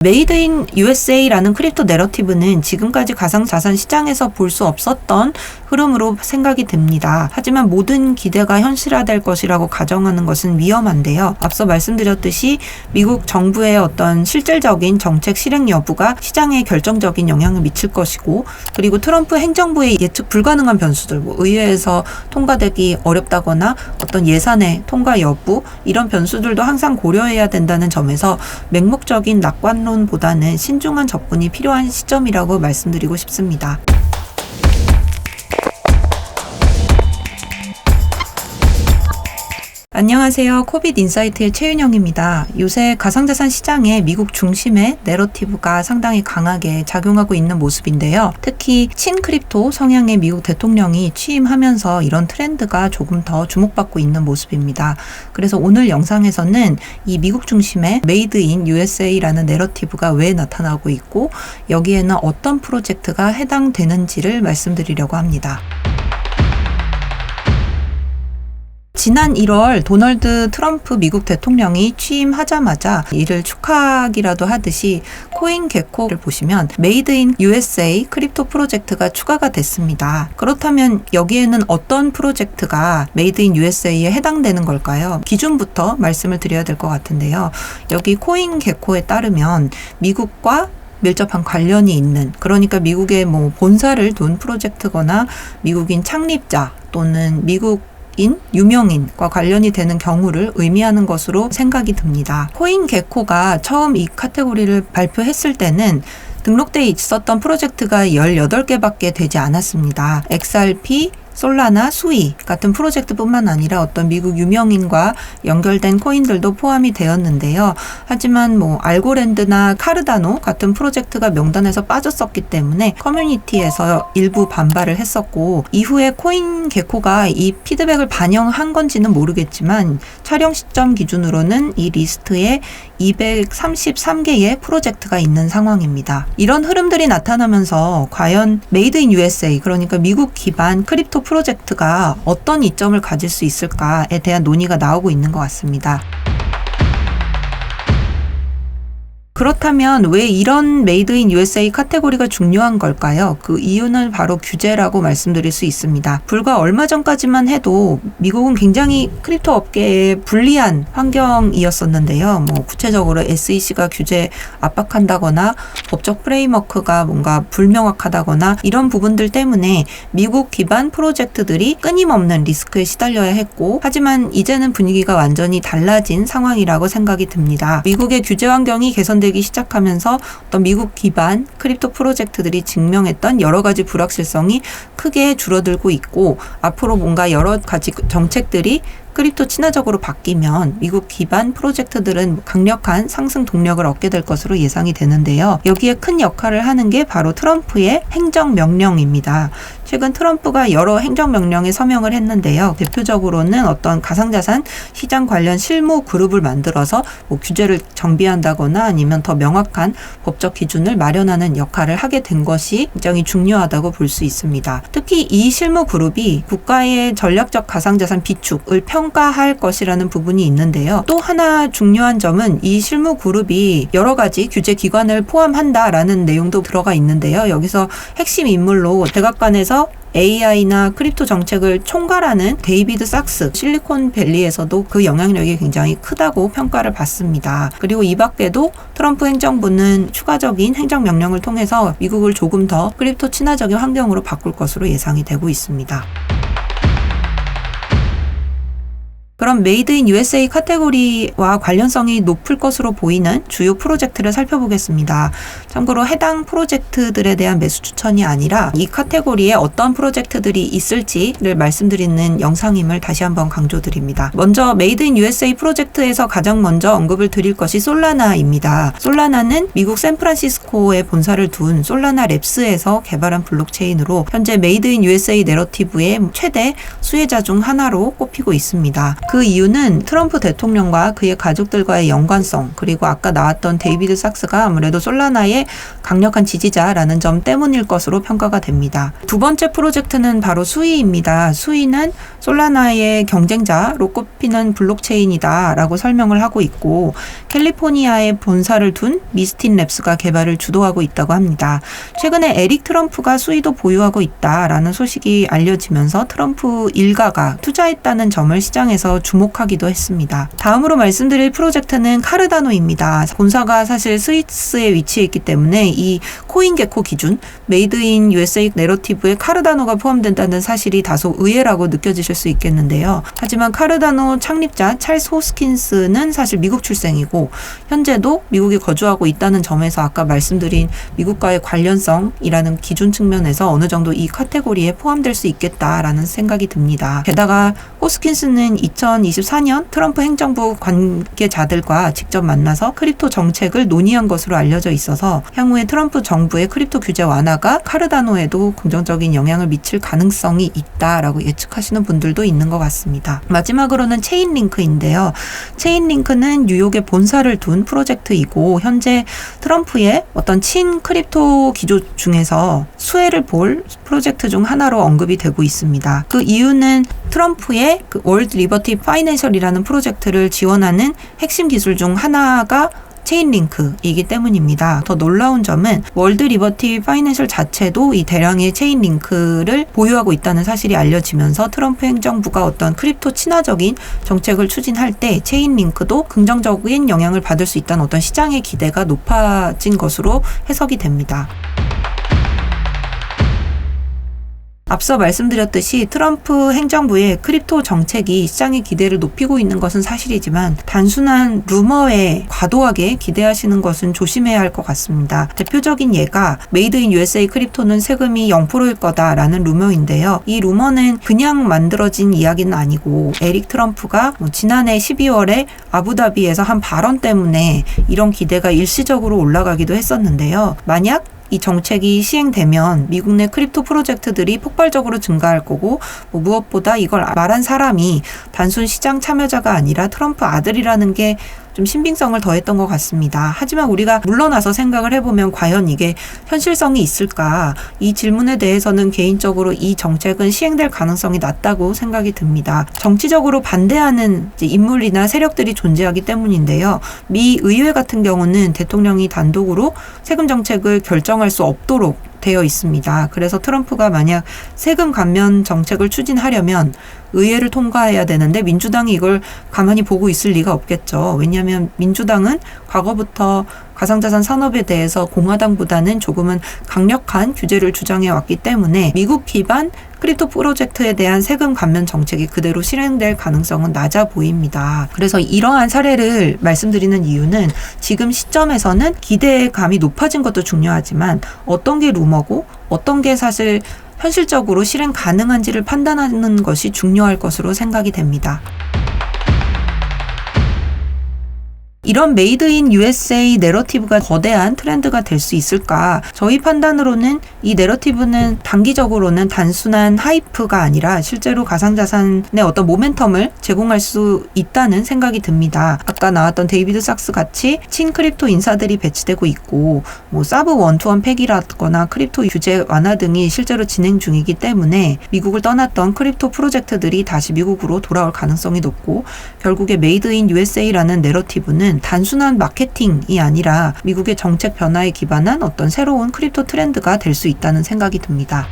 메이드 인 USA라는 크립토 내러티브는 지금까지 가상자산 시장에서 볼 수 없었던 흐름으로 생각이 됩니다. 하지만 모든 기대가 현실화될 것이라고 가정하는 것은 위험한데요. 앞서 말씀드렸듯이 미국 정부의 어떤 실질적인 정책 실행 여부가 시장에 결정적인 영향을 미칠 것이고, 그리고 트럼프 행정부의 예측 불가능한 변수들, 의회에서 통과되기 어렵다거나 어떤 예산의 통과 여부, 이런 변수들도 항상 고려해야 된다는 점에서 맹목적인 낙관론보다는 신중한 접근이 필요한 시점이라고 말씀드리고 싶습니다. 안녕하세요. 코빗 인사이트의 최윤영입니다. 요새 가상자산 시장에 미국 중심의 내러티브가 상당히 강하게 작용하고 있는 모습인데요. 특히 친크립토 성향의 미국 대통령이 취임하면서 이런 트렌드가 조금 더 주목받고 있는 모습입니다. 그래서 오늘 영상에서는 이 미국 중심의 메이드 인 USA라는 내러티브가 왜 나타나고 있고, 여기에는 어떤 프로젝트가 해당되는지를 말씀드리려고 합니다. 지난 1월 도널드 트럼프 미국 대통령이 취임하자마자 이를 축하하기라도 하듯이 코인게코를 보시면 메이드 인 USA 크립토 프로젝트가 추가가 됐습니다. 그렇다면 여기에는 어떤 프로젝트가 메이드 인 USA에 해당되는 걸까요? 기준부터 말씀을 드려야 될 것 같은데요. 여기 코인게코에 따르면 미국과 밀접한 관련이 있는, 그러니까 미국의 본사를 둔 프로젝트거나 미국인 창립자 또는 유명인과 관련이 되는 경우를 의미하는 것으로 생각이 듭니다. 코인게코가 처음 이 카테고리를 발표했을 때는 등록되어 있었던 프로젝트가 18개밖에 되지 않았습니다. XRP, 솔라나, 수이 같은 프로젝트뿐만 아니라 어떤 미국 유명인과 연결된 코인들도 포함이 되었는데요. 하지만 알고랜드나 카르다노 같은 프로젝트가 명단에서 빠졌었기 때문에 커뮤니티에서 일부 반발을 했었고, 이후에 코인게코가 이 피드백을 반영한 건지는 모르겠지만 촬영 시점 기준으로는 이 리스트에 233개의 프로젝트가 있는 상황입니다. 이런 흐름들이 나타나면서 과연 메이드 인 USA, 그러니까 미국 기반 크립토 프로젝트가 어떤 이점을 가질 수 있을까에 대한 논의가 나오고 있는 것 같습니다. 그렇다면 왜 이런 메이드 인 USA 카테고리가 중요한 걸까요? 그 이유는 바로 규제라고 말씀드릴 수 있습니다. 불과 얼마 전까지만 해도 미국은 굉장히 크립토 업계에 불리한 환경이었었는데요. 구체적으로 SEC가 규제 압박한다거나 법적 프레임워크가 뭔가 불명확하다거나 이런 부분들 때문에 미국 기반 프로젝트들이 끊임없는 리스크에 시달려야 했고, 하지만 이제는 분위기가 완전히 달라진 상황이라고 생각이 듭니다. 미국의 규제 환경이 개선되기 시작하면서 어떤 미국 기반 크립토 프로젝트들이 증명했던 여러 가지 불확실성이 크게 줄어들고 있고, 앞으로 뭔가 여러 가지 정책들이 크립토 친화적으로 바뀌면 미국 기반 프로젝트들은 강력한 상승 동력을 얻게 될 것으로 예상이 되는데요. 여기에 큰 역할을 하는 게 바로 트럼프의 행정명령입니다. 최근 트럼프가 여러 행정명령에 서명을 했는데요. 대표적으로는 어떤 가상자산 시장 관련 실무 그룹을 만들어서 규제를 정비한다거나 아니면 더 명확한 법적 기준을 마련하는 역할을 하게 된 것이 굉장히 중요하다고 볼 수 있습니다. 특히 이 실무 그룹이 국가의 전략적 가상자산 비축을 평가할 것이라는 부분이 있는데요. 또 하나 중요한 점은 이 실무 그룹이 여러 가지 규제 기관을 포함한다라는 내용도 들어가 있는데요. 여기서 핵심 인물로 백악관에서 AI나 크립토 정책을 총괄하는 데이비드 sak스, 실리콘밸리에서도 그 영향력이 굉장히 크다고 평가를 받습니다. 그리고 이 밖에도 트럼프 행정부는 추가적인 행정명령을 통해서 미국을 조금 더 크립토 친화적인 환경으로 바꿀 것으로 예상이 되고 있습니다. 그럼 메이드 인 USA 카테고리와 관련성이 높을 것으로 보이는 주요 프로젝트를 살펴보겠습니다. 참고로 해당 프로젝트들에 대한 매수 추천이 아니라 이 카테고리에 어떤 프로젝트들이 있을지를 말씀드리는 영상임을 다시 한번 강조드립니다. 먼저 메이드 인 USA 프로젝트에서 가장 먼저 언급을 드릴 것이 솔라나입니다. 솔라나는 미국 샌프란시스코에 본사를 둔 솔라나 랩스에서 개발한 블록체인으로 현재 메이드 인 USA 내러티브의 최대 수혜자 중 하나로 꼽히고 있습니다. 그 이유는 트럼프 대통령과 그의 가족들과의 연관성, 그리고 아까 나왔던 데이비드 삭스가 아무래도 솔라나의 강력한 지지자라는 점 때문일 것으로 평가가 됩니다. 두 번째 프로젝트는 바로 수이입니다. 수이는 솔라나의 경쟁자로 꼽히는 블록체인이다 라고 설명을 하고 있고, 캘리포니아에 본사를 둔 미스틴 랩스가 개발을 주도하고 있다고 합니다. 최근에 에릭 트럼프가 수이도 보유하고 있다라는 소식이 알려지면서 트럼프 일가가 투자했다는 점을 시장에서 주목하기도 했습니다. 다음으로 말씀드릴 프로젝트는 카르다노입니다. 본사가 사실 스위스에 위치해 있기 때문에 이 코인게코 기준 메이드 인 USA 내러티브에 카르다노가 포함된다는 사실이 다소 의외라고 느껴지실 수 있겠는데요. 하지만 카르다노 창립자 찰스 호스킨스는 사실 미국 출생이고 현재도 미국에 거주하고 있다는 점에서 아까 말씀드린 미국과의 관련성이라는 기준 측면에서 어느 정도 이 카테고리에 포함될 수 있겠다라는 생각이 듭니다. 게다가 호스킨스는 2024년 트럼프 행정부 관계자들과 직접 만나서 크립토 정책을 논의한 것으로 알려져 있어서 향후에 트럼프 정부의 크립토 규제 완화가 카르다노에도 긍정적인 영향을 미칠 가능성이 있다라고 예측하시는 분들도 있는 것 같습니다. 마지막으로는 체인링크인데요. 체인링크는 뉴욕에 본사를 둔 프로젝트이고 현재 트럼프의 어떤 친 크립토 기조 중에서 수혜를 볼 프로젝트 중 하나로 언급이 되고 있습니다. 그 이유는 트럼프의 그 월드 리버티 파이낸셜이라는 프로젝트를 지원하는 핵심 기술 중 하나가 체인링크이기 때문입니다. 더 놀라운 점은 월드 리버티 파이낸셜 자체도 이 대량의 체인링크를 보유하고 있다는 사실이 알려지면서 트럼프 행정부가 어떤 크립토 친화적인 정책을 추진할 때 체인링크도 긍정적인 영향을 받을 수 있다는 어떤 시장의 기대가 높아진 것으로 해석이 됩니다. 앞서 말씀드렸듯이 트럼프 행정부의 크립토 정책이 시장의 기대를 높이고 있는 것은 사실이지만 단순한 루머에 과도하게 기대하시는 것은 조심해야 할 것 같습니다. 대표적인 예가 메이드 인 USA 크립토는 세금이 0%일 거다라는 루머인데요. 이 루머는 그냥 만들어진 이야기는 아니고 에릭 트럼프가 지난해 12월에 아부다비에서 한 발언 때문에 이런 기대가 일시적으로 올라가기도 했었는데요. 만약 이 정책이 시행되면 미국 내 크립토 프로젝트들이 폭발적으로 증가할 거고 무엇보다 이걸 말한 사람이 단순 시장 참여자가 아니라 트럼프 아들이라는 게 좀 신빙성을 더했던 것 같습니다. 하지만 우리가 물러나서 생각을 해보면 과연 이게 현실성이 있을까? 이 질문에 대해서는 개인적으로 이 정책은 시행될 가능성이 낮다고 생각이 듭니다. 정치적으로 반대하는 인물이나 세력들이 존재하기 때문인데요. 미 의회 같은 경우는 대통령이 단독으로 세금 정책을 결정할 수 없도록 되어 있습니다. 그래서 트럼프가 만약 세금 감면 정책을 추진하려면 의회를 통과해야 되는데 민주당이 이걸 가만히 보고 있을 리가 없겠죠. 왜냐하면 민주당은 과거부터 가상자산 산업에 대해서 공화당보다는 조금은 강력한 규제를 주장해 왔기 때문에 미국 기반 크립토 프로젝트에 대한 세금 감면 정책이 그대로 실행될 가능성은 낮아 보입니다. 그래서 이러한 사례를 말씀드리는 이유는 지금 시점에서는 기대감이 높아진 것도 중요하지만 어떤 게 루머고 어떤 게 사실 현실적으로 실행 가능한지를 판단하는 것이 중요할 것으로 생각이 됩니다. 이런 메이드 인 USA 내러티브가 거대한 트렌드가 될 수 있을까? 저희 판단으로는 이 내러티브는 단기적으로는 단순한 하이프가 아니라 실제로 가상자산의 어떤 모멘텀을 제공할 수 있다는 생각이 듭니다. 아까 나왔던 데이비드 삭스 같이 친크립토 인사들이 배치되고 있고 사브 원투원 팩이라거나 크립토 규제 완화 등이 실제로 진행 중이기 때문에 미국을 떠났던 크립토 프로젝트들이 다시 미국으로 돌아올 가능성이 높고 결국에 메이드 인 USA라는 내러티브는 단순한 마케팅이 아니라 미국의 정책 변화에 기반한 어떤 새로운 크립토 트렌드가 될 수 있다는 생각이 듭니다.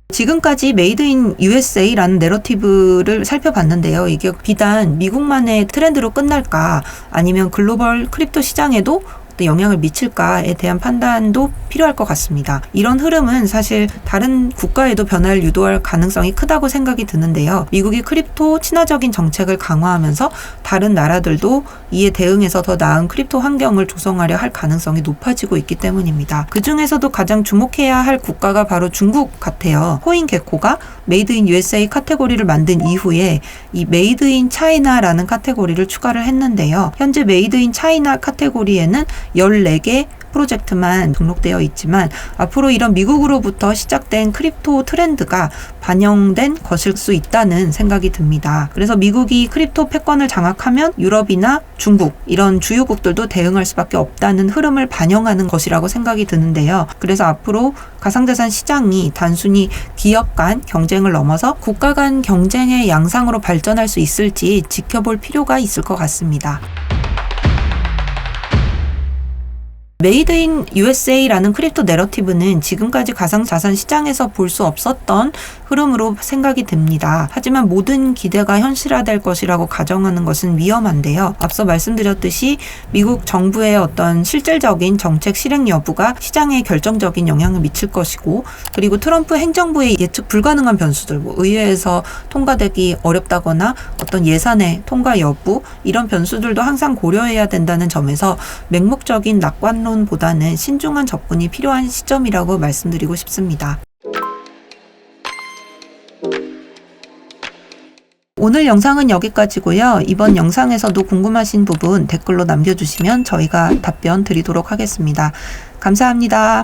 지금까지 메이드 인 USA라는 내러티브를 살펴봤는데요. 이게 비단 미국만의 트렌드로 끝날까 아니면 글로벌 크립토 시장에도 영향을 미칠까에 대한 판단도 필요할 것 같습니다. 이런 흐름은 사실 다른 국가에도 변화를 유도할 가능성이 크다고 생각이 드는데요. 미국이 크립토 친화적인 정책을 강화하면서 다른 나라들도 이에 대응해서 더 나은 크립토 환경을 조성하려 할 가능성이 높아지고 있기 때문입니다. 그 중에서도 가장 주목해야 할 국가가 바로 중국 같아요. 코인게코가 메이드 인 USA 카테고리를 만든 이후에 이 메이드 인 차이나라는 카테고리를 추가를 했는데요. 현재 메이드 인 차이나 카테고리에는 14개 프로젝트만 등록되어 있지만 앞으로 이런 미국으로부터 시작된 크립토 트렌드가 반영된 것일 수 있다는 생각이 듭니다. 그래서 미국이 크립토 패권을 장악하면 유럽이나 중국 이런 주요국들도 대응할 수밖에 없다는 흐름을 반영하는 것이라고 생각이 드는데요. 그래서 앞으로 가상자산 시장이 단순히 기업 간 경쟁을 넘어서 국가 간 경쟁의 양상으로 발전할 수 있을지 지켜볼 필요가 있을 것 같습니다. 메이드 인 USA라는 크립토 내러티브는 지금까지 가상자산 시장에서 볼 수 없었던 흐름으로 생각이 듭니다. 하지만 모든 기대가 현실화될 것이라고 가정하는 것은 위험한데요. 앞서 말씀드렸듯이 미국 정부의 어떤 실질적인 정책 실행 여부가 시장에 결정적인 영향을 미칠 것이고, 그리고 트럼프 행정부의 예측 불가능한 변수들, 의회에서 통과되기 어렵다거나 어떤 예산의 통과 여부, 이런 변수들도 항상 고려해야 된다는 점에서 맹목적인 낙관론보다는 신중한 접근이 필요한 시점이라고 말씀드리고 싶습니다. 오늘 영상은 여기까지고요. 이번 영상에서도 궁금하신 부분 댓글로 남겨주시면 저희가 답변 드리도록 하겠습니다. 감사합니다.